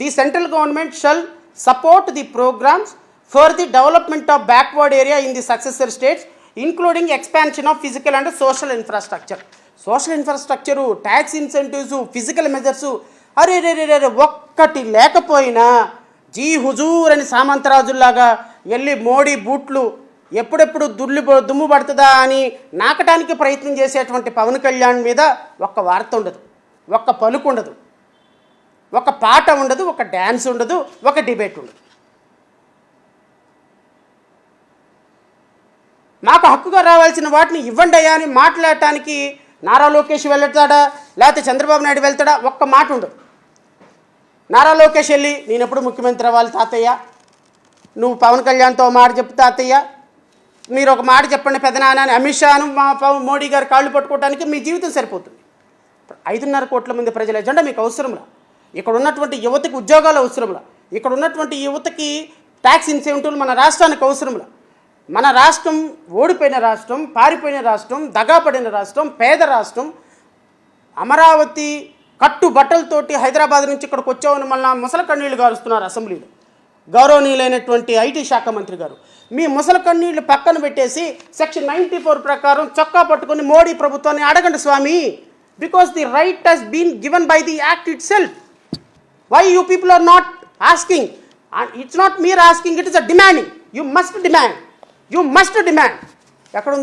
The central government shall support the programmes for the development of backward area in the successor states including expansion of physical and social infrastructure. Social infrastructure, tax incentives, physical measures, అరే రే రే రే ఒక్కటి లేకపోయినా G Huzur అని సామంతరాజుల్లాగా వెళ్ళి మోడీ బూట్లు ఎప్పుడెప్పుడు దుమ్ము పడుతుందా అని నాకటానికి ప్రయత్నం చేసేటువంటి పవన్ కళ్యాణ్ మీద ఒక్క వార్త ఉండదు, ఒక్క పలుకు ఉండదు, ఒక పాట ఉండదు, ఒక డ్యాన్స్ ఉండదు, ఒక డిబేట్ ఉండదు. మాకు హక్కుగా రావాల్సిన వాటిని ఇవ్వండి అయ్యా అని మాట్లాడటానికి నారా లోకేష్ వెళ్తాడా లేకపోతే చంద్రబాబు నాయుడు వెళ్తాడా ఒక్క మాట ఉండదు. నారా లోకేష్ వెళ్ళి నేను ఎప్పుడు ముఖ్యమంత్రి అవ్వాలి తాతయ్య, నువ్వు పవన్ కళ్యాణ్తో మాట చెప్పు తాతయ్య, మీరు ఒక మాట చెప్పండి పెదనాన్న అని అమిత్ షాను మోడీ గారు కాళ్ళు పట్టుకోవడానికి మీ జీవితం సరిపోతుంది. 5.5 కోట్ల మంది ప్రజల ఎజెండా మీకు అవసరంలా, ఇక్కడ ఉన్నటువంటి యువతకి ఉద్యోగాలు అవసరంలా, ఇక్కడ ఉన్నటువంటి యువతకి ట్యాక్స్ ఇన్సెంటివ్లు మన రాష్ట్రానికి అవసరంలా. మన రాష్ట్రం ఓడిపోయిన రాష్ట్రం, పారిపోయిన రాష్ట్రం, దగాపడిన రాష్ట్రం, పేద రాష్ట్రం. అమరావతి కట్టుబట్టలతోటి హైదరాబాద్ నుంచి ఇక్కడికి వచ్చామని మళ్ళీ ముసలి కన్నీళ్లు గారుస్తున్నారు అసెంబ్లీలో గౌరవనీయులైనటువంటి ఐటీ శాఖ మంత్రి గారు. మీ ముసలి కన్నీళ్లు పక్కన పెట్టేసి సెక్షన్ 94 ప్రకారం చొక్కా పట్టుకొని మోడీ ప్రభుత్వాన్ని అడగండి స్వామి. Because the right has been given by the act itself. Why you people are not asking? It's not మీరు asking, it is a demanding. You must demand, you must demand. ఎక్కడుంది?